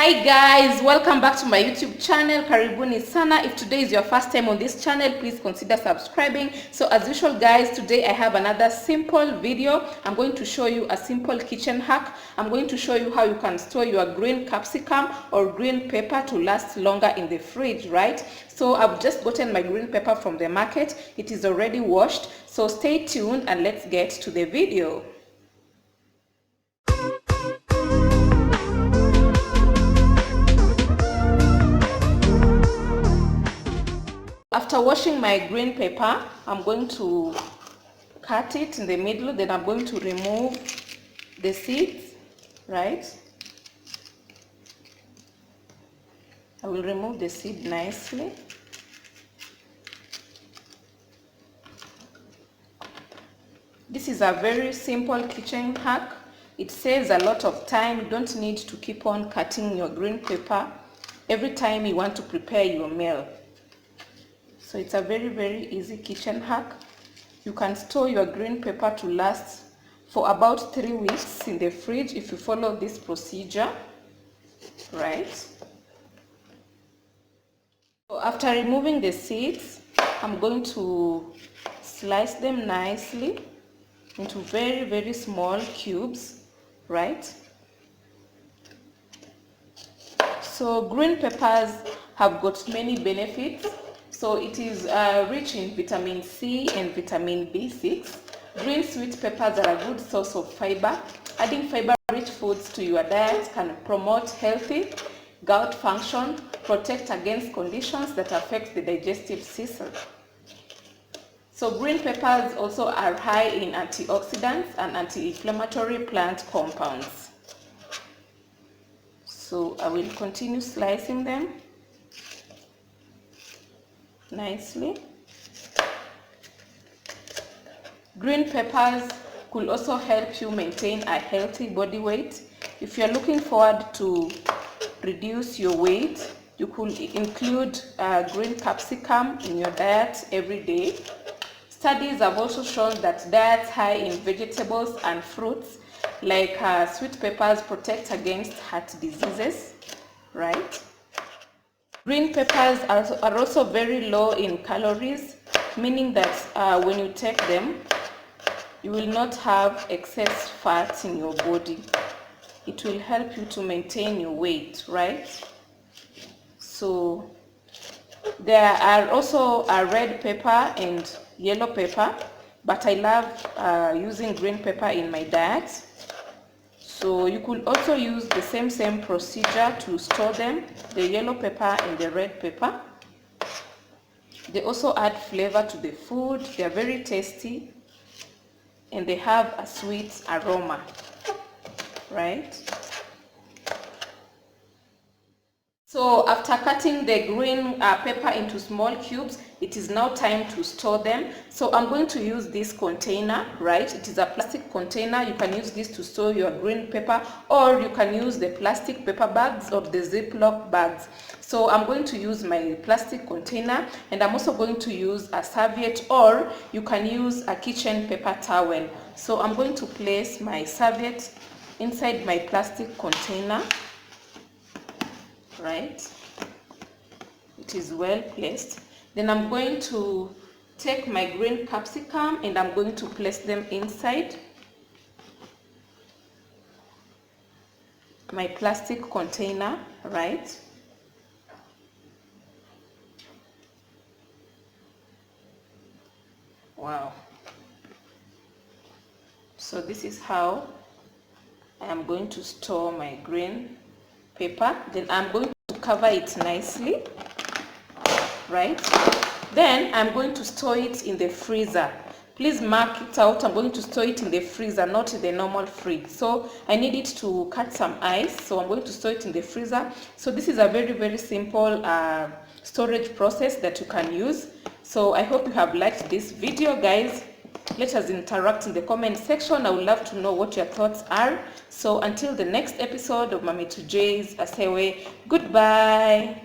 Hi guys, welcome back to my YouTube channel. Karibuni sana. If today is your first time on this channel, please consider subscribing. So as usual guys, today I have another simple video. I'm going to show you a simple kitchen hack. I'm going to show you how you can store your green capsicum or green pepper to last longer in the fridge, right? So I've just gotten my green pepper from the market. It is already washed. So stay tuned and let's get to the video. After washing my green pepper, I'm going to cut it in the middle, then I'm going to remove the seeds, right? I will remove the seed nicely. This is a very simple kitchen hack. It saves a lot of time. You don't need to keep on cutting your green pepper every time you want to prepare your meal. So it's a very easy kitchen hack. You can store your green pepper to last for about 3 weeks in the fridge if you follow this procedure, right? So after removing the seeds, I'm going to slice them nicely into very small cubes, right? So green peppers have got many benefits. So it is rich in vitamin C and vitamin B6. Green sweet peppers are a good source of fiber. Adding fiber-rich foods to your diet can promote healthy gut function, protect against conditions that affect the digestive system. So green peppers also are high in antioxidants and anti-inflammatory plant compounds. So I will continue slicing them nicely. Green peppers could also help you maintain a healthy body weight. If you're looking forward to reduce your weight, you could include green capsicum in your diet every day. Studies have also shown that diets high in vegetables and fruits like sweet peppers protect against heart diseases, right? Green peppers are also very low in calories, meaning that when you take them, you will not have excess fat in your body. It will help you to maintain your weight, right? So there are also a red pepper and yellow pepper, but I love using green pepper in my diet. So you could also use the same procedure to store them, the yellow pepper and the red pepper. They also add flavor to the food. They are very tasty and they have a sweet aroma, right? So after cutting the green pepper into small cubes, it is now time to store them. So I'm going to use this container, right? It is a plastic container. You can use this to store your green pepper, or you can use the plastic paper bags or the Ziploc bags. So I'm going to use my plastic container, and I'm also going to use a serviette, or you can use a kitchen paper towel. So I'm going to place my serviette inside my plastic container. Right, it is well placed. Then I'm going to take my green capsicum and I'm going to place them inside my plastic container, right? Wow. So this is how I am going to store my green pepper. Then I'm going to cover it nicely, right? Then I'm going to store it in the freezer. Please mark it out. I'm going to store it in the freezer, not in the normal fridge. So I need it to cut some ice, so I'm going to store it in the freezer. So this is a very simple storage process that you can use. So I hope you have liked this video, guys. Let us interact in the comment section. I would love to know what your thoughts are. So until the next episode of Mami to J's Asewe, goodbye.